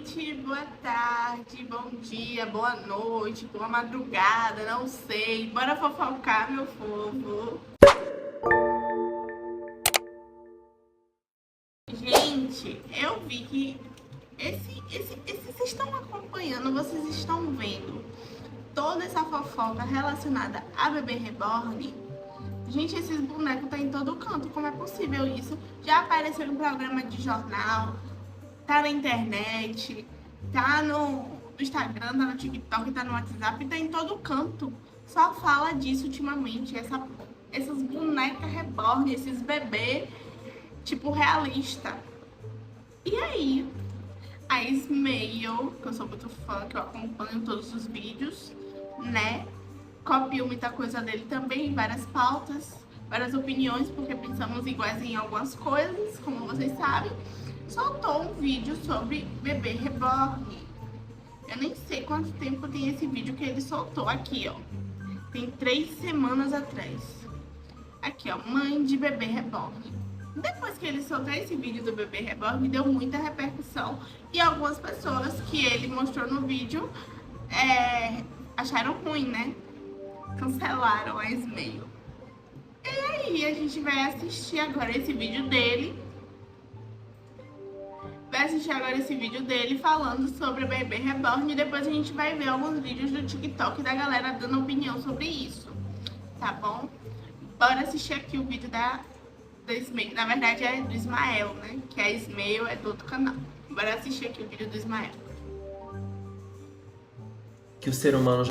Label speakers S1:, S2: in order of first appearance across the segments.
S1: Gente, boa tarde, bom dia, boa noite, boa madrugada, não sei. Bora fofocar, meu povo. Gente, eu vi que vocês estão acompanhando, vocês estão vendo toda essa fofoca relacionada a bebê reborn. Gente, esses bonecos tá em todo canto, como é possível isso? Já apareceu em programa de jornal, tá na internet, tá no Instagram, tá no TikTok, tá no WhatsApp, tá em todo canto. Só fala disso ultimamente, essas bonecas reborn, esses bebês, tipo, realista. E aí, a Ismael, que eu sou muito fã, que eu acompanho todos os vídeos, né? Copio muita coisa dele também, várias pautas, várias opiniões, porque pensamos iguais em algumas coisas, como vocês sabem. Soltou um vídeo sobre bebê reborn. Eu nem sei quanto tempo tem esse vídeo que ele soltou aqui, ó. Tem 3 semanas atrás. Aqui, ó, mãe de bebê reborn. Depois que ele soltou esse vídeo do bebê reborn, deu muita repercussão. E algumas pessoas que ele mostrou no vídeo acharam ruim, né? Cancelaram a Ismael. E aí, a gente vai assistir agora esse vídeo dele. Vai assistir agora esse vídeo dele falando sobre o bebê reborn. E depois a gente vai ver alguns vídeos do TikTok da galera dando opinião sobre isso. Tá bom? Bora assistir aqui o vídeo da Ismael. Na verdade é do Ismael, né? Que a Ismael é do outro canal. Bora assistir aqui o vídeo do Ismael.
S2: Que o ser humano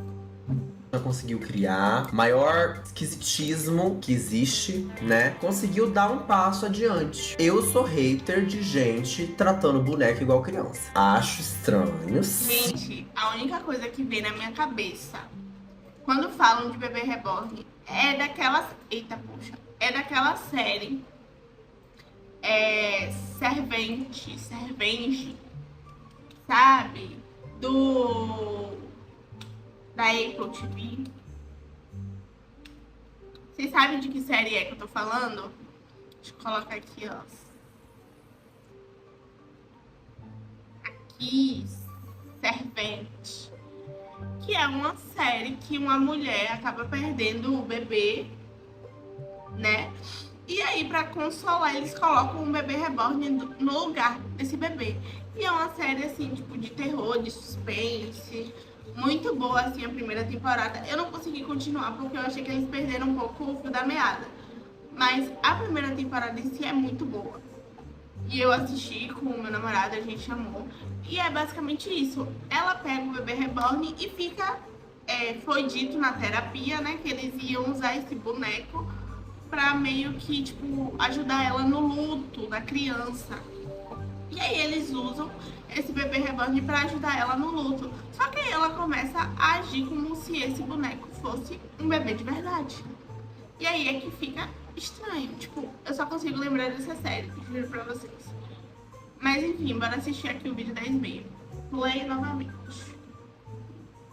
S2: já conseguiu criar, maior esquisitismo que existe, né? Conseguiu dar um passo adiante. Eu sou hater de gente tratando boneco igual criança. Acho estranho.
S1: Gente, a única coisa que vem na minha cabeça quando falam de bebê reborn é daquelas... Eita, poxa. É daquela série Servente, sabe? Da Apple TV. Vocês sabem de que série é que eu tô falando? Deixa eu colocar aqui, ó. Aqui, Servente. Que é uma série que uma mulher acaba perdendo o bebê, né? E aí, pra consolar, eles colocam um bebê reborn no lugar desse bebê. E é uma série, assim, tipo, de terror, de suspense. Muito boa, assim, a primeira temporada. Eu não consegui continuar porque eu achei que eles perderam um pouco o fio da meada. Mas a primeira temporada em si é muito boa. E eu assisti com o meu namorado, a gente amou. E é basicamente isso. Ela pega o bebê reborn e fica... foi dito na terapia, né, que eles iam usar esse boneco pra meio que, tipo, ajudar ela no luto da criança. E aí eles usam esse bebê reborn pra ajudar ela no luto. Só que aí ela começa a agir como se esse boneco fosse um bebê de verdade. E aí é que fica estranho. Tipo, eu só consigo lembrar dessa série, juro pra vocês. Mas enfim, bora assistir aqui o vídeo da Ismael. Play novamente.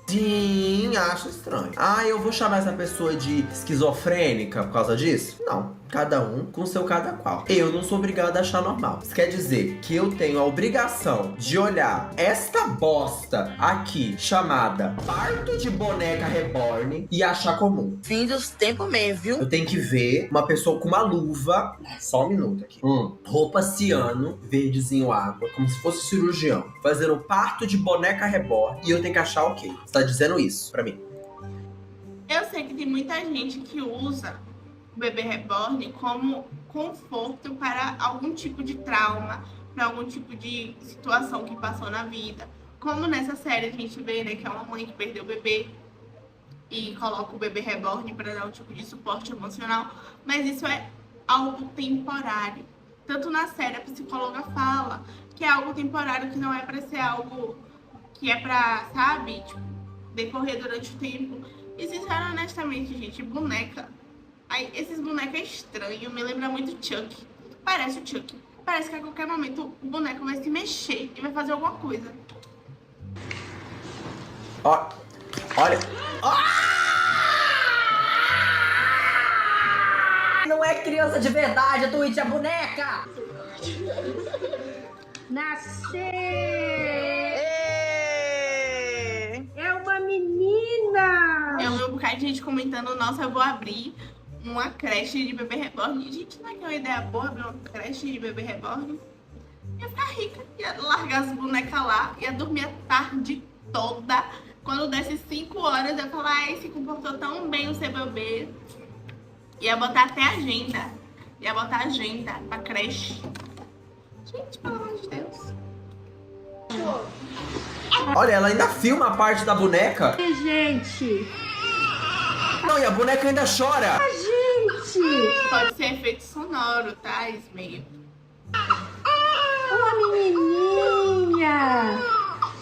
S2: Sim, acho estranho. Ah, eu vou chamar essa pessoa de esquizofrênica por causa disso? Não. Cada um com seu cada qual. Eu não sou obrigado a achar normal. Isso quer dizer que eu tenho a obrigação de olhar esta bosta aqui, chamada parto de boneca reborn, e achar comum.
S3: Fim dos tempos mesmo, viu?
S2: Eu tenho que ver uma pessoa com uma luva, só um minuto aqui, roupa ciano, verdezinho água, como se fosse cirurgião, fazendo um parto de boneca reborn, e eu tenho que achar ok. Você tá dizendo isso pra mim?
S1: Eu sei que tem muita gente que usa o bebê reborn como conforto para algum tipo de trauma, para algum tipo de situação que passou na vida. Como nessa série a gente vê, né, que é uma mãe que perdeu o bebê e coloca o bebê reborn para dar um tipo de suporte emocional. Mas isso é algo temporário. Tanto na série a psicóloga fala que é algo temporário, que não é para ser algo que é pra, sabe, tipo, decorrer durante o tempo. E sincero, honestamente, gente, boneca... Aí, esses bonecos é estranho, me lembra muito Chuck. Parece o Chuck. Parece que a qualquer momento o boneco vai se mexer e vai fazer alguma coisa.
S2: Ó, olha.
S3: Não é criança de verdade, a Twitch é boneca!
S4: Nascer!
S1: gente comentando, nossa, eu vou abrir uma creche de bebê reborn. Gente, não é que é uma ideia boa abrir uma creche de bebê reborn? Ia ficar rica, ia largar as bonecas lá, ia dormir a tarde toda. Quando desse 5 horas, eu ia falar, ai, se comportou tão bem o seu bebê. Ia botar até agenda. Ia botar agenda pra creche. Gente, pelo amor de Deus.
S2: Olha, ela ainda filma a parte da boneca.
S4: Gente,
S2: Não, e a boneca ainda chora.
S4: gente,
S1: Pode ser efeito sonoro, tá, Ismael?
S4: uma menininha.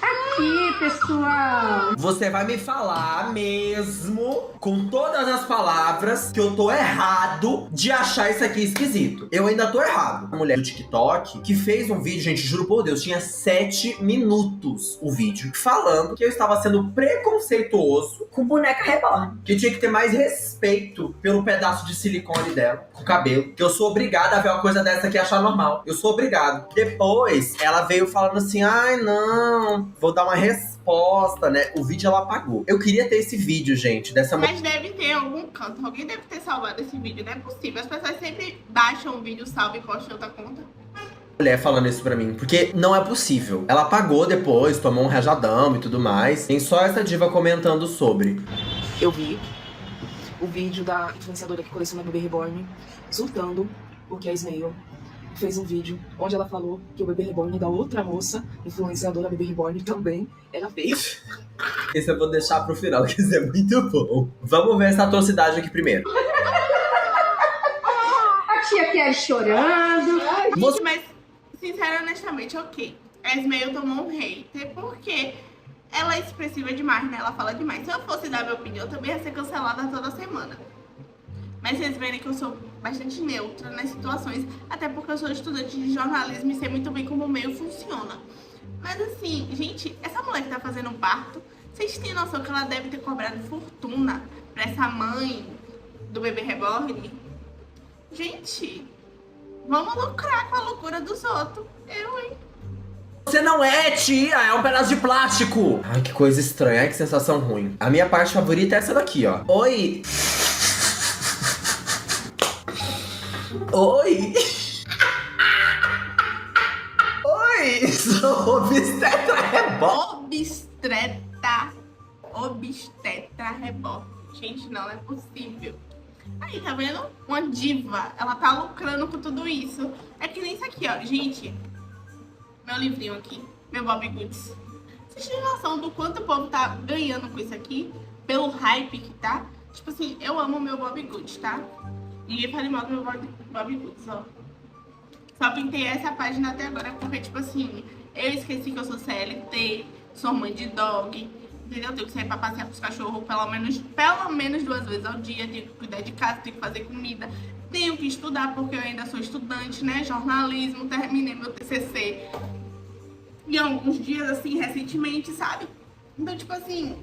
S4: Aqui, pessoal.
S2: Você vai me falar mesmo, com todas as palavras, que eu tô errado de achar isso aqui esquisito. Eu ainda tô errado. A mulher do TikTok que fez um vídeo, gente, juro por Deus, tinha 7 minutos o vídeo, falando que eu estava sendo preconceituoso
S3: Com boneca reborn.
S2: que tinha que ter mais respeito pelo pedaço de silicone dela, com o cabelo. Que eu sou obrigada a ver uma coisa dessa aqui e achar normal. Eu sou obrigado. Depois, ela veio falando assim, ai, não, vou dar uma resposta, né? O vídeo ela apagou. Eu queria ter esse vídeo, gente, dessa
S1: Mas deve ter em algum canto. Alguém deve ter salvado esse vídeo. Não é possível. As pessoas sempre baixam o vídeo, salvam e postam em outra conta.
S2: mulher falando isso pra mim. Porque não é possível. Ela apagou depois, tomou um rajadão e tudo mais. Tem só essa diva comentando sobre.
S5: Eu vi o vídeo da influenciadora que coleciona bebê reborn surtando porque a Ismael fez um vídeo onde ela falou que o bebê reborn da outra moça, influenciadora bebê reborn, também era feio.
S2: Esse eu vou deixar pro final, que isso é muito bom. Vamos ver essa atrocidade aqui primeiro.
S4: A tia Kelly chorando.
S2: Você-
S1: Mas, sincero, honestamente, ok. A Ismael tomou um hater porque ela é expressiva demais, né? Ela fala demais. Se eu fosse dar minha opinião, eu também ia ser cancelada toda semana. Mas vocês verem que eu sou bastante neutra nas situações, até porque eu sou estudante de jornalismo e sei muito bem como o meio funciona. Mas assim, gente, essa mulher que tá fazendo um parto, vocês têm noção que ela deve ter cobrado fortuna pra essa mãe do bebê reborn? Gente, vamos lucrar com a loucura dos outros. Eu, hein?
S2: Você não é, tia, é um pedaço de plástico. Ai, que coisa estranha, ai, que sensação ruim. A minha parte favorita é essa daqui, ó. Oi. Oi. Oi, sou obstetra reborn.
S1: Obstetra reborn. Gente, não é possível. Aí, tá vendo? Uma diva. Ela tá lucrando com tudo isso. É que nem isso aqui, ó. Gente, meu livrinho aqui. Meu Bobbie Goods. Vocês têm noção do quanto o povo tá ganhando com isso aqui? Pelo hype que tá? Tipo assim, eu amo o meu Bobbie Goods, tá? Ninguém fala mal do meu Bobbie Goods, ó. Só pintei essa página até agora porque, tipo assim, eu esqueci que eu sou CLT, sou mãe de dog, entendeu? Tenho que sair pra passear com os cachorros pelo menos 2 vezes ao dia, tenho que cuidar de casa, tenho que fazer comida, tenho que estudar porque eu ainda sou estudante, né? Jornalismo, terminei meu TCC em alguns dias, assim, recentemente, sabe? Então, tipo assim,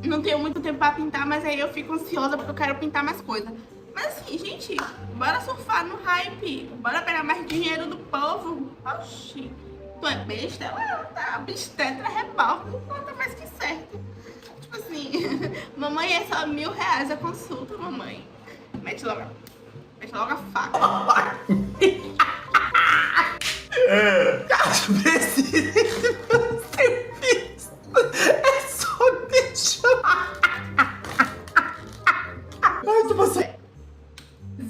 S1: não tenho muito tempo pra pintar, mas aí eu fico ansiosa porque eu quero pintar mais coisa. Mas assim, gente, bora surfar no hype. Bora pegar mais dinheiro do povo. Oxi, tu é besta? Ela tá obstetra reborn. Ela tá mais que certo. Tipo assim, mamãe, é só R$1.000 a consulta, mamãe. Mete logo a faca.
S2: Acho preciso ser visto. É só deixar. Ai, tu você.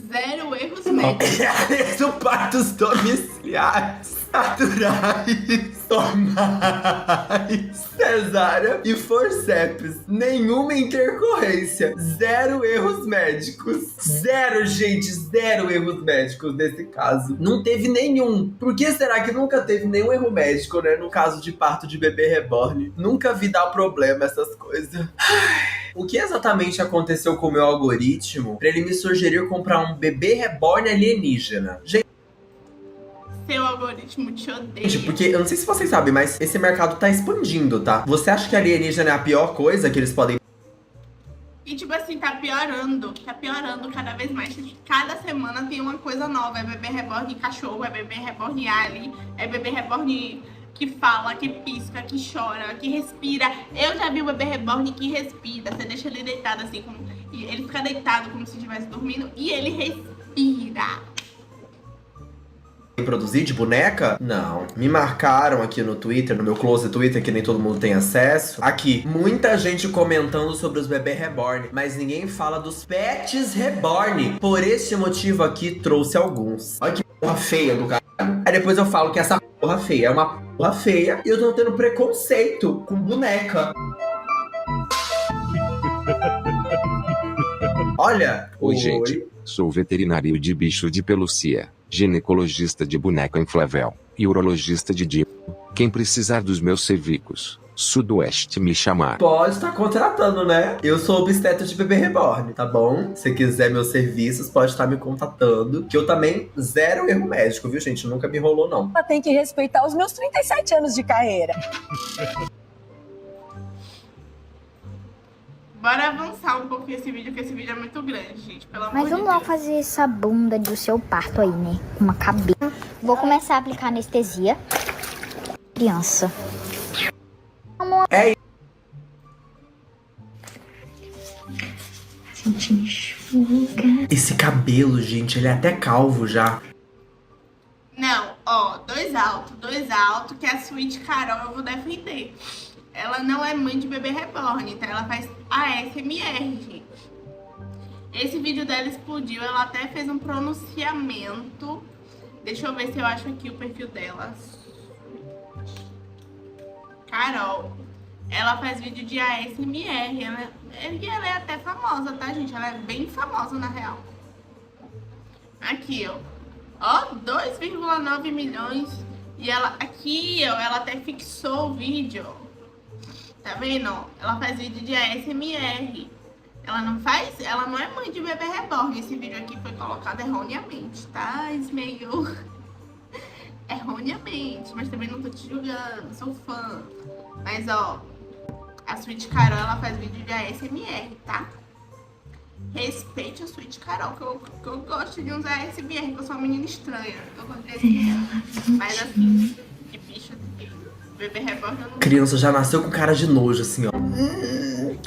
S1: 0 erros médicos.
S2: Realizo partos domiciliares, naturais, normais, cesárea e forceps. Nenhuma intercorrência. 0 erros médicos. 0, gente, 0 erros médicos nesse caso. Não teve nenhum. Por que será que nunca teve nenhum erro médico, né? No caso de parto de bebê reborn. Nunca vi dar problema essas coisas. O que exatamente aconteceu com o meu algoritmo pra ele me sugerir comprar um bebê reborn alienígena?
S1: Seu algoritmo te odeia.
S2: Gente, porque eu não sei se vocês sabem, mas esse mercado tá expandindo, tá? Você acha que alienígena é a pior coisa que eles podem...
S1: E tipo assim, tá piorando cada vez mais. Cada semana tem uma coisa nova. É bebê reborn cachorro, é bebê reborn alien, é bebê reborn que fala, que pisca, que chora, que respira. Eu já vi o bebê reborn que respira. Você deixa ele deitado assim, E ele fica deitado como se estivesse dormindo e ele respira.
S2: Produzir de boneca? Não. Me marcaram aqui no Twitter, no meu close Twitter, que nem todo mundo tem acesso. Aqui, muita gente comentando sobre os bebês reborn, mas ninguém fala dos pets reborn. Por este motivo aqui, trouxe alguns. Olha que porra feia do caralho. Aí depois eu falo que essa porra feia é uma porra feia e eu tô tendo preconceito com boneca. Olha.
S6: Oi, gente. Sou veterinário de bicho de pelúcia, ginecologista de boneca inflável e urologista de dipo. Quem precisar dos meus serviços, Sudoeste me chamar.
S2: Pode estar contratando, né? Eu sou obstetra de bebê reborn, tá bom? Se quiser meus serviços, pode estar me contatando. Que eu também zero erro médico, viu, gente? Nunca me rolou, não.
S7: Ela tem que respeitar os meus 37 anos de carreira.
S1: Bora avançar um pouco esse vídeo, porque esse vídeo é muito grande, gente. Pelo amor de
S8: Mas
S1: Deus.
S8: vamos lá fazer essa bunda do seu parto aí, né? Uma cabeça. Vou começar a aplicar anestesia. Criança.
S2: É isso. Esse cabelo, gente, ele é até calvo já.
S1: Não, ó, dois alto, que a Sweet Carol eu vou defender. Ela não é mãe de bebê reborn, tá? Ela faz ASMR, gente. Esse vídeo dela explodiu, ela até fez um pronunciamento. Deixa eu ver se eu acho aqui o perfil dela. Carol. Ela faz vídeo de ASMR. Ela é até famosa, tá, gente? Ela é bem famosa, na real. Aqui, ó. Ó, 2,9 milhões. E ela, aqui, ó, ela até fixou o vídeo, ó. Tá vendo? Ela faz vídeo de ASMR. Ela não é mãe de bebê reborn. Esse vídeo aqui foi colocado erroneamente, tá? Meio erroneamente. Mas também não tô te julgando, sou fã. Mas, ó, a Sweet Carol, ela faz vídeo de ASMR, tá? Respeite a Sweet Carol, que eu gosto de usar ASMR, que eu sou uma menina estranha. Eu gosto de ASMR. Mas, assim, de bicho, de bebê reborn, eu não...
S2: Criança já nasceu com cara de nojo, assim, ó.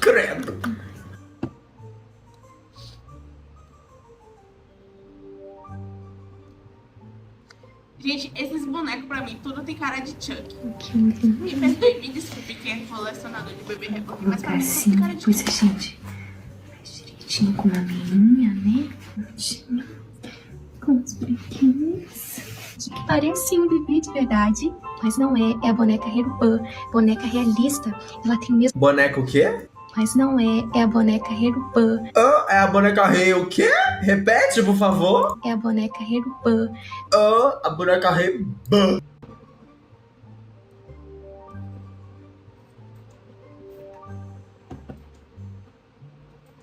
S2: Credo.
S1: Gente, esses bonecos pra mim, tudo tem cara de Chuck. Me perdoe, me desculpe quem é colecionador de bebê reborn, mas pra mim tudo tem cara de
S9: Pois
S1: Chuck.
S9: é, gente. Faz direitinho com uma meinha, né? Bonitinho. Com os brinquinhos. Que parece um bebê de verdade, mas não é. É a boneca Herubã. Boneca realista. Ela tem o mesmo...
S2: Boneca o quê?
S9: Mas não é. É a boneca Herubã.
S2: Ah, é a boneca rei o quê? Repete, por favor.
S9: É a boneca Herubã.
S2: Ah, a boneca rei...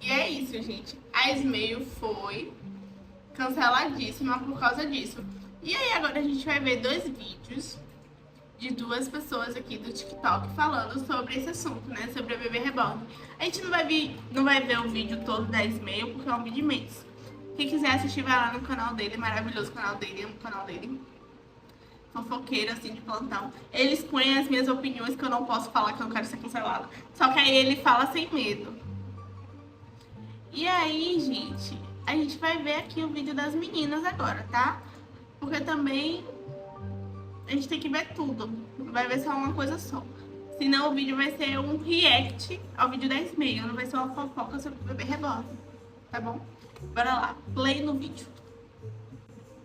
S1: E é isso, gente. A Smail foi canceladíssima por causa disso. E aí agora a gente vai ver dois vídeos de duas pessoas aqui do TikTok falando sobre esse assunto, né? Sobre a bebê reborn. A gente não vai ver o vídeo todo da Smail, porque é um vídeo imenso. Quem quiser assistir, vai lá no canal dele, maravilhoso canal dele, amo o canal dele. Fofoqueiro, assim, de plantão. Ele expõe as minhas opiniões, que eu não posso falar, que eu não quero ser cancelada. Só que aí ele fala sem medo. E aí, gente, a gente vai ver aqui o vídeo das meninas agora, tá? Porque também a gente tem que ver tudo. Não vai ver só uma coisa só. Senão o vídeo vai ser um react ao vídeo da Smail. Não vai ser uma fofoca sobre o bebê reborn. Tá bom? Bora lá. Play no vídeo.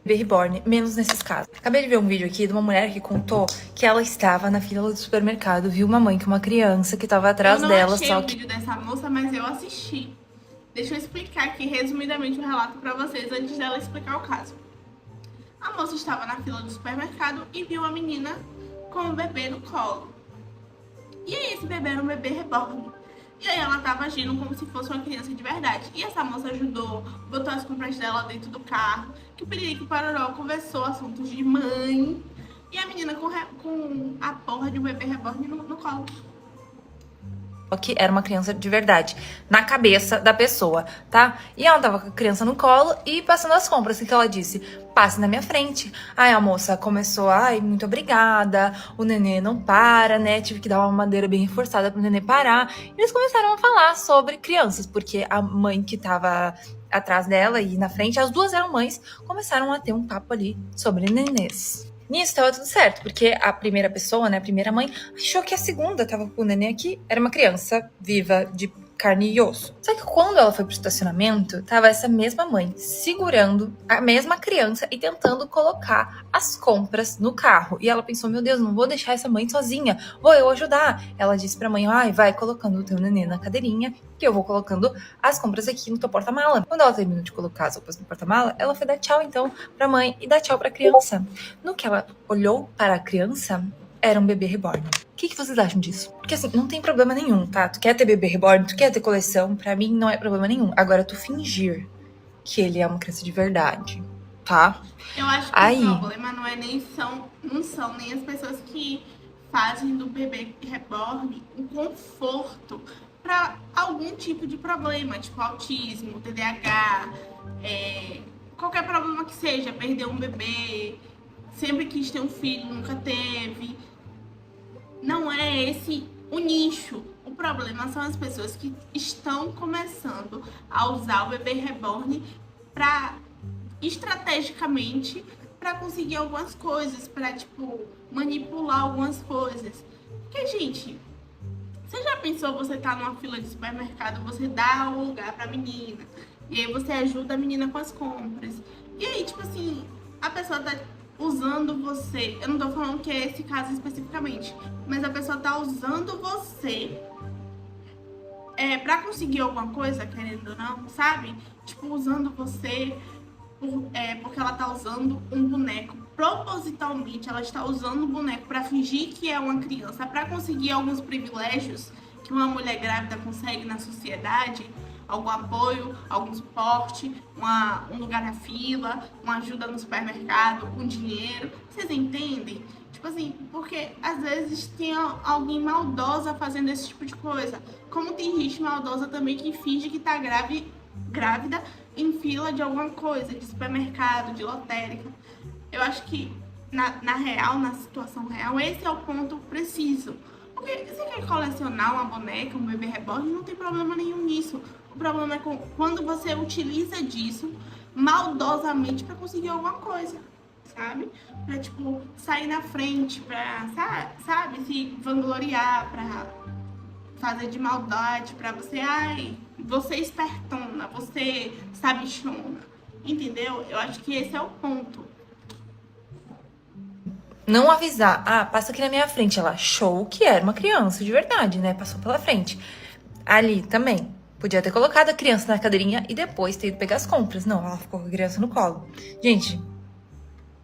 S10: Bebê reborn, menos nesses casos. Acabei de ver um vídeo aqui de uma mulher que contou que ela estava na fila do supermercado, viu uma mãe com uma criança que estava atrás dela,
S1: Eu não achei
S10: só
S1: o
S10: que...
S1: vídeo dessa moça, mas eu assisti. Deixa eu explicar aqui resumidamente o relato pra vocês antes dela explicar o caso. A moça estava na fila do supermercado e viu a menina com um bebê no colo. E aí esse bebê era um bebê reborn. E aí ela tava agindo como se fosse uma criança de verdade. E essa moça ajudou, botou as compras dela dentro do carro. Que o Piririca Paroró conversou assuntos de mãe. E a menina com a porra de um bebê reborn no colo.
S10: que era uma criança de verdade, na cabeça da pessoa, tá? E ela tava com a criança no colo e passando as compras, o que ela disse? Passe na minha frente. Aí a moça começou, ai, muito obrigada, o nenê não para, né? Tive que dar uma madeira bem reforçada pro nenê parar. E eles começaram a falar sobre crianças, porque a mãe que tava atrás dela e na frente, as duas eram mães, começaram a ter um papo ali sobre nenês. Nisso tava tudo certo, porque a primeira pessoa, né, a primeira mãe, achou que a segunda tava com o neném aqui, era uma criança viva de carne e osso. Só que quando ela foi pro estacionamento, tava essa mesma mãe segurando a mesma criança e tentando colocar as compras no carro. E ela pensou, meu Deus, não vou deixar essa mãe sozinha, vou eu ajudar. Ela disse pra mãe, ai, vai colocando o teu neném na cadeirinha, que eu vou colocando as compras aqui no teu porta-mala. Quando ela terminou de colocar as roupas no porta-mala, ela foi dar tchau, então, pra mãe e dar tchau pra criança. No que ela olhou para a criança, era um bebê reborn. O que vocês acham disso? Porque assim, não tem problema nenhum, tá? Tu quer ter bebê reborn, tu quer ter coleção, pra mim não é problema nenhum. Agora, tu fingir que ele é uma criança de verdade, tá?
S1: Eu acho que o problema não são nem as pessoas que fazem do bebê reborn um conforto pra algum tipo de problema, tipo autismo, TDAH, qualquer problema que seja, perder um bebê, sempre quis ter um filho, nunca teve. Não é esse o nicho. O problema são as pessoas que estão começando a usar o bebê reborn estrategicamente para conseguir algumas coisas, para tipo manipular algumas coisas. Porque, gente, você já pensou, você tá numa fila de supermercado, você dá o lugar pra menina, e aí você ajuda a menina com as compras. E aí, tipo assim, a pessoa tá usando você, eu não tô falando que é esse caso especificamente, mas a pessoa tá usando você pra conseguir alguma coisa, querendo ou não, sabe? Tipo, usando você porque ela tá usando um boneco propositalmente, ela está usando o boneco pra fingir que é uma criança, pra conseguir alguns privilégios que uma mulher grávida consegue na sociedade, algum apoio, algum suporte, um lugar na fila, uma ajuda no supermercado, um dinheiro. Vocês entendem? Tipo assim, porque às vezes tem alguém maldosa fazendo esse tipo de coisa. Como tem gente maldosa também que finge que tá grávida em fila de alguma coisa, de supermercado, de lotérica. Eu acho que na situação real, esse é o ponto preciso. Porque você quer colecionar uma boneca, um bebê reborn, não tem problema nenhum nisso. O problema é quando você utiliza disso maldosamente pra conseguir alguma coisa, sabe? Pra, tipo, sair na frente, pra, sabe? Se vangloriar, pra fazer de maldade, pra você, ai, você é espertona, você sabichona, entendeu? Eu acho que esse é o ponto.
S10: Não avisar, passa aqui na minha frente. Ela achou que era uma criança de verdade, né? Passou pela frente. Ali também. Podia ter colocado a criança na cadeirinha e depois ter ido pegar as compras. Não, ela ficou com a criança no colo. Gente,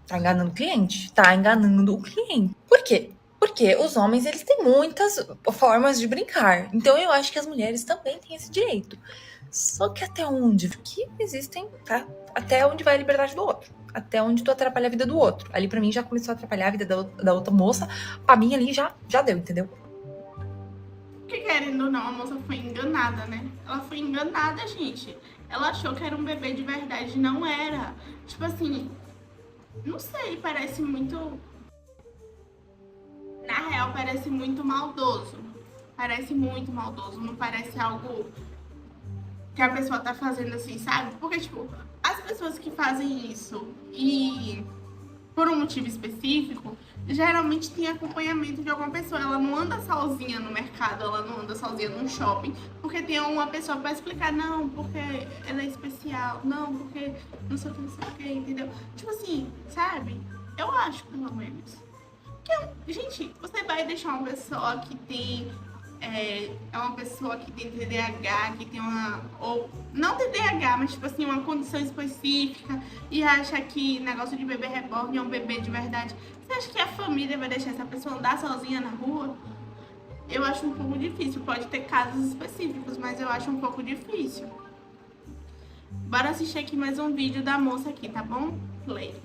S10: tá enganando o cliente. Tá enganando o cliente. Por quê? Porque os homens, eles têm muitas formas de brincar. Então eu acho que as mulheres também têm esse direito. Só que até onde? Que existem, tá? Até onde vai a liberdade do outro. Até onde tu atrapalha a vida do outro. Ali pra mim já começou a atrapalhar a vida da outra moça. Pra mim ali já deu, entendeu?
S1: Porque querendo ou não, a moça foi enganada, né? Ela foi enganada, gente. Ela achou que era um bebê de verdade, não era. Tipo assim, não sei, parece muito... Na real, parece muito maldoso. Parece muito maldoso, não parece algo que a pessoa tá fazendo assim, sabe? Porque, tipo, as pessoas que fazem isso e por um motivo específico, geralmente tem acompanhamento de alguma pessoa. Ela não anda sozinha no mercado, ela não anda sozinha no shopping, porque tem uma pessoa pra explicar, não, porque ela é especial, não, porque não sei o que, entendeu? Tipo assim, sabe? Eu acho, pelo menos. Que, gente, você vai deixar uma pessoa que tem... É uma pessoa que tem TDAH, que tem uma... Ou não TDAH, mas tipo assim, uma condição específica e acha que negócio de bebê reborn é um bebê de verdade. Você acha que a família vai deixar essa pessoa andar sozinha na rua? Eu acho um pouco difícil. Pode ter casos específicos, mas eu acho um pouco difícil. Bora assistir aqui mais um vídeo da moça aqui, tá bom? Play.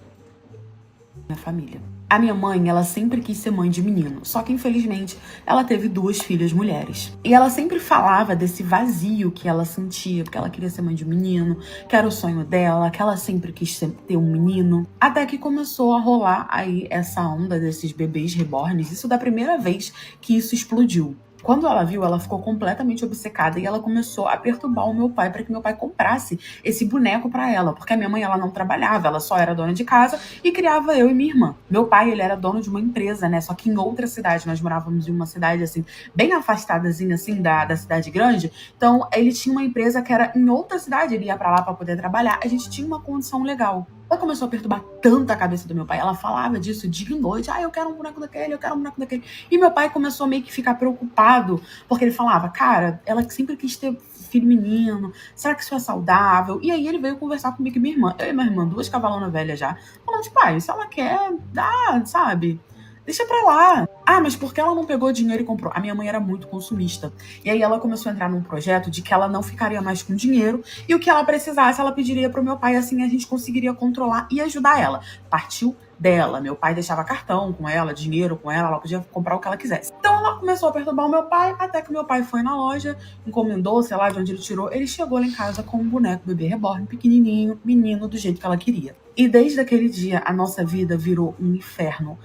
S11: Minha família. A minha mãe, ela sempre quis ser mãe de menino, só que infelizmente ela teve 2 filhas mulheres. E ela sempre falava desse vazio que ela sentia, porque ela queria ser mãe de menino, que era o sonho dela, que ela sempre quis ter um menino. Até que começou a rolar aí essa onda desses bebês reborns, isso da primeira vez que isso explodiu. Quando ela viu, ela ficou completamente obcecada e ela começou a perturbar o meu pai para que meu pai comprasse esse boneco para ela, porque a minha mãe, ela não trabalhava, ela só era dona de casa e criava eu e minha irmã. Meu pai, ele era dono de uma empresa, né, só que em outra cidade. Nós morávamos em uma cidade, assim, bem afastadazinha, assim, da cidade grande. Então, ele tinha uma empresa que era em outra cidade, ele ia para lá para poder trabalhar. A gente tinha uma condição legal. Ela começou a perturbar tanto a cabeça do meu pai. Ela falava disso dia e noite. Eu quero um boneco daquele, eu quero um boneco daquele. E meu pai começou a meio que ficar preocupado, porque ele falava, cara, ela sempre quis ter filho menino, será que isso é saudável? E aí ele veio conversar comigo e minha irmã. Eu e minha irmã, 2 cavalonas velhas já. Falando, pai, se ela quer, dá, sabe? Deixa pra lá. Mas porque ela não pegou dinheiro e comprou? A minha mãe era muito consumista. E aí ela começou a entrar num projeto de que ela não ficaria mais com dinheiro e o que ela precisasse, ela pediria pro meu pai, assim a gente conseguiria controlar e ajudar ela. Partiu dela. Meu pai deixava cartão com ela, dinheiro com ela podia comprar o que ela quisesse. Então ela começou a perturbar o meu pai, até que meu pai foi na loja, encomendou, sei lá de onde ele tirou, ele chegou lá em casa com um boneco bebê reborn, pequenininho, menino, do jeito que ela queria. E desde aquele dia, a nossa vida virou um inferno.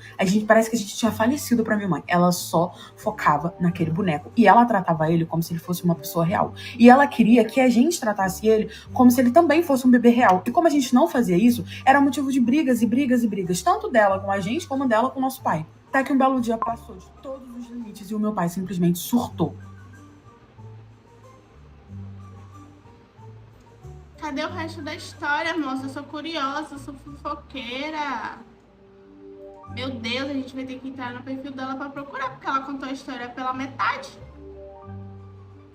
S11: Parece que a gente tinha falecido pra minha mãe. Ela só focava naquele boneco. E ela tratava ele como se ele fosse uma pessoa real. E ela queria que a gente tratasse ele como se ele também fosse um bebê real. E como a gente não fazia isso, era motivo de brigas e brigas e brigas. Tanto dela com a gente, como dela com o nosso pai. Até que um belo dia passou de todos os limites e o meu pai simplesmente surtou.
S1: Cadê o resto da história, moça? Eu sou curiosa, eu sou fofoqueira. Meu Deus, a gente vai ter que entrar no perfil dela pra procurar, porque ela contou a história pela metade.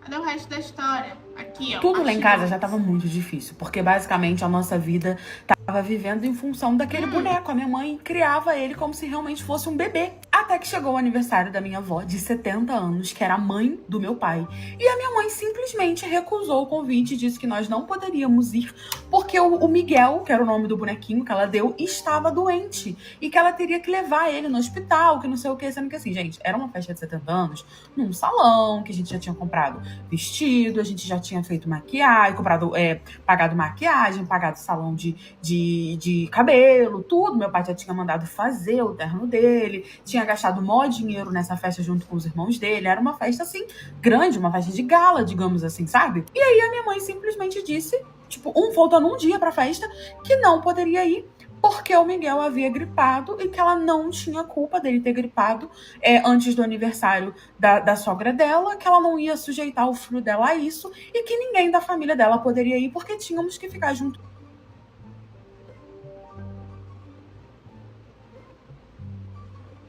S1: Cadê o resto da história? Aqui, ó.
S11: Tudo lá em casa já tava muito difícil, porque basicamente a nossa vida tava vivendo em função daquele boneco. A minha mãe criava ele como se realmente fosse um bebê. Até que chegou o aniversário da minha avó, de 70 anos, que era a mãe do meu pai. E a minha mãe simplesmente recusou o convite e disse que nós não poderíamos ir, porque o Miguel, que era o nome do bonequinho que ela deu, estava doente. E que ela teria que levar ele no hospital, que não sei o que. Sendo que assim, gente, era uma festa de 70 anos, num salão, que a gente já tinha comprado vestido, a gente já tinha feito maquiagem, pagado maquiagem, pagado salão de cabelo, tudo. Meu pai já tinha mandado fazer o terno dele, tinha gastado maior dinheiro nessa festa junto com os irmãos dele. Era uma festa, assim, grande, uma festa de gala, digamos assim, sabe? E aí a minha mãe simplesmente disse, faltando um dia pra festa, que não poderia ir, porque o Miguel havia gripado e que ela não tinha culpa dele ter gripado antes do aniversário da sogra dela, que ela não ia sujeitar o filho dela a isso e que ninguém da família dela poderia ir porque tínhamos que ficar junto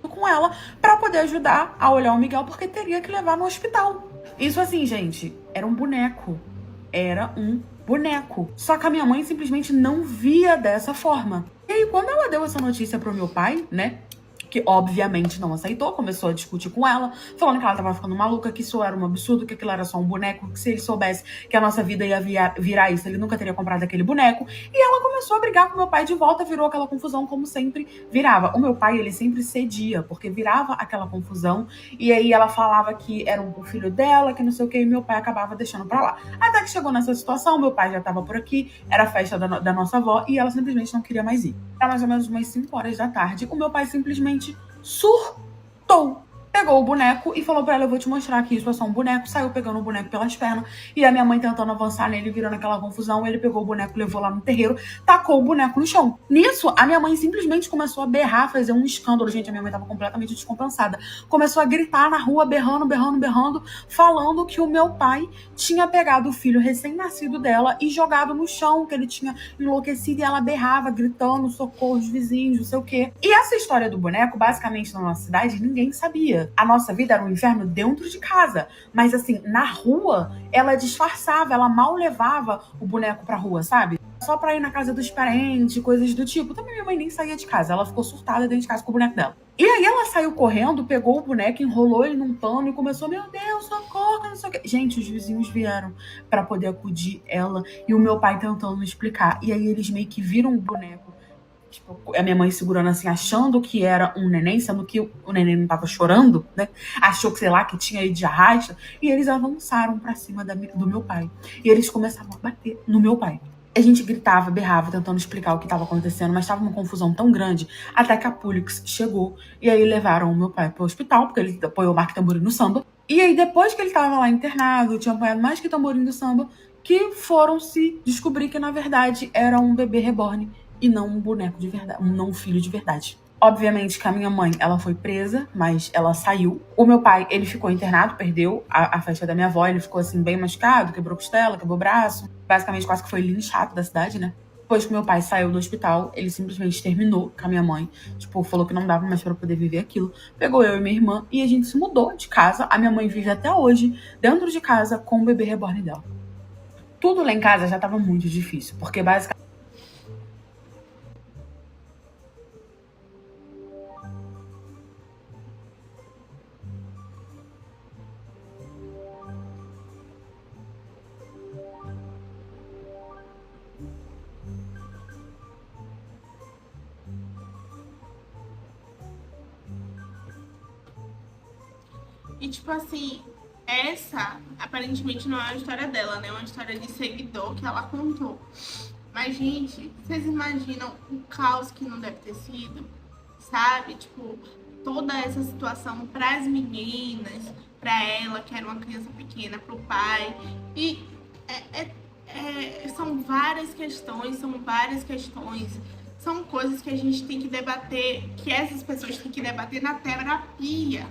S11: com ela para poder ajudar a olhar o Miguel, porque teria que levar no hospital. Isso assim, gente, era um boneco. Era um boneco. Só que a minha mãe simplesmente não via dessa forma. E aí, quando ela deu essa notícia pro meu pai, né, que obviamente não aceitou, começou a discutir com ela, falando que ela tava ficando maluca, que isso era um absurdo, que aquilo era só um boneco, que se ele soubesse que a nossa vida ia virar isso, ele nunca teria comprado aquele boneco. E ela começou a brigar com meu pai de volta, virou aquela confusão como sempre virava. O meu pai, ele sempre cedia, porque virava aquela confusão, e aí ela falava que era um filho dela, que não sei o que, e meu pai acabava deixando pra lá. Até que chegou nessa situação, meu pai já tava por aqui, era a festa da nossa avó, e ela simplesmente não queria mais ir. Era mais ou menos umas 5 horas da tarde, o meu pai simplesmente surtou. Pegou o boneco e falou pra ela, eu vou te mostrar que isso é só um boneco. Saiu pegando o boneco pelas pernas. E a minha mãe tentando avançar nele, virando aquela confusão. Ele pegou o boneco, levou lá no terreiro, tacou o boneco no chão. Nisso, a minha mãe simplesmente começou a berrar, fazer um escândalo. Gente, a minha mãe tava completamente descompensada. Começou a gritar na rua, berrando, falando que o meu pai tinha pegado o filho recém-nascido dela e jogado no chão, que ele tinha enlouquecido. E ela berrava, gritando, socorro, os vizinhos, não sei o quê. E essa história do boneco, basicamente, na nossa cidade, ninguém sabia. A nossa vida era um inferno dentro de casa. Mas assim, na rua, ela disfarçava, ela mal levava o boneco pra rua, sabe? Só pra ir na casa dos parentes, coisas do tipo. Também minha mãe nem saía de casa, ela ficou surtada dentro de casa com o boneco dela. E aí ela saiu correndo, pegou o boneco, enrolou ele num pano e começou, meu Deus, socorro, não sei o quê. Gente, os vizinhos vieram pra poder acudir ela e o meu pai tentando explicar. E aí eles meio que viram o boneco Tipo, a minha mãe segurando assim, achando que era um neném, sendo que o neném não tava chorando, né? Achou que, sei lá, que tinha ido de arrasta. E eles avançaram pra cima do meu pai. E eles começaram a bater no meu pai. A gente gritava, berrava, tentando explicar o que estava acontecendo, mas estava uma confusão tão grande, até que a Pulix chegou. E aí levaram o meu pai pro hospital, porque ele apoiou o Mark Tamborim no samba. E aí, depois que ele tava lá internado, tinha apanhado mais que tamborim do samba, que foram se descobrir que, na verdade, era um bebê reborn e não um boneco de verdade, não um filho de verdade. Obviamente que a minha mãe, ela foi presa, mas ela saiu. O meu pai, ele ficou internado, perdeu a festa da minha avó, ele ficou assim bem machucado, quebrou costela, quebrou braço. Basicamente quase que foi linchado da cidade, né? Depois que meu pai saiu do hospital, ele simplesmente terminou com a minha mãe. Tipo, falou que não dava mais pra poder viver aquilo. Pegou eu e minha irmã e a gente se mudou de casa. A minha mãe vive até hoje dentro de casa com o bebê reborn dela. Tudo lá em casa já tava muito difícil, porque basicamente...
S1: E tipo assim, essa aparentemente não é a história dela, né? É uma história de seguidor que ela contou. Mas, gente, vocês imaginam o caos que não deve ter sido? Sabe? Tipo, toda essa situação pras meninas, pra ela, que era uma criança pequena, pro pai. E são várias questões, são coisas que a gente tem que debater, que essas pessoas têm que debater na terapia.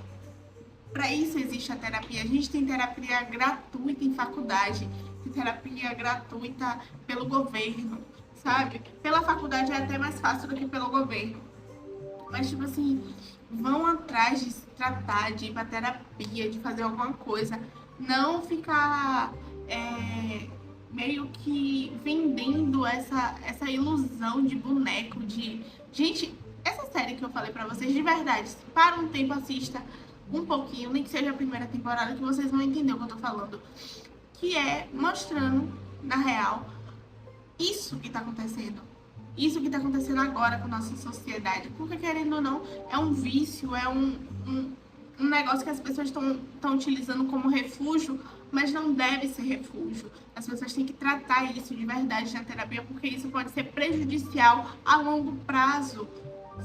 S1: Para isso existe a terapia. A gente tem terapia gratuita em faculdade, tem terapia gratuita pelo governo, sabe? Pela faculdade é até mais fácil do que pelo governo. Mas, tipo assim, vão atrás de se tratar, de ir pra terapia, de fazer alguma coisa. Não ficar meio que vendendo essa ilusão de boneco, de... Gente, essa série que eu falei pra vocês, de verdade, para um tempo, assista um pouquinho, nem que seja a primeira temporada, que vocês vão entender o que eu tô falando. Que é mostrando, na real, isso que tá acontecendo. Isso que tá acontecendo agora com a nossa sociedade. Porque, querendo ou não, é um vício, é um negócio que as pessoas estão utilizando como refúgio, mas não deve ser refúgio. As pessoas têm que tratar isso de verdade na terapia, porque isso pode ser prejudicial a longo prazo,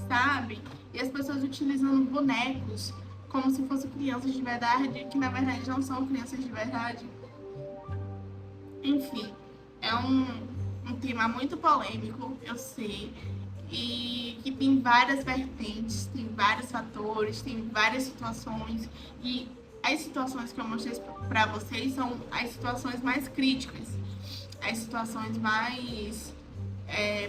S1: sabe? E as pessoas utilizando bonecos como se fossem crianças de verdade, que na verdade não são crianças de verdade. Enfim, é um tema muito polêmico, eu sei, e que tem várias vertentes, tem vários fatores, tem várias situações, e as situações que eu mostrei pra vocês são as situações mais críticas, as situações mais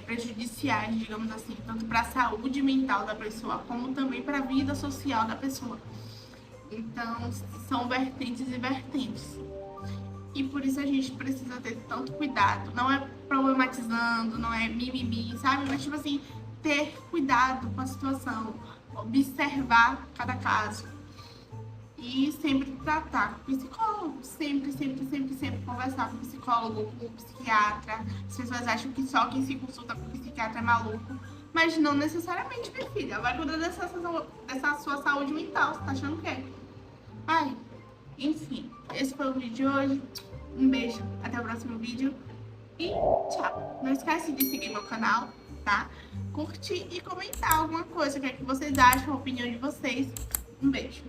S1: prejudiciais, digamos assim, tanto para a saúde mental da pessoa, como também para a vida social da pessoa. Então, são vertentes e vertentes. E por isso a gente precisa ter tanto cuidado. Não é problematizando, não é mimimi, sabe? Mas, tipo assim, ter cuidado com a situação, observar cada caso. E sempre tratar com o psicólogo, sempre conversar com o psicólogo, com o psiquiatra. As pessoas acham que só quem se consulta com o psiquiatra é maluco, mas não necessariamente, minha filha. Vai cuidar dessa sua saúde mental, você tá achando que é? Ai, enfim, esse foi o vídeo de hoje. Um beijo, até o próximo vídeo e tchau. Não esquece de seguir meu canal, tá? Curtir e comentar alguma coisa, o que é que vocês acham, a opinião de vocês. Um beijo.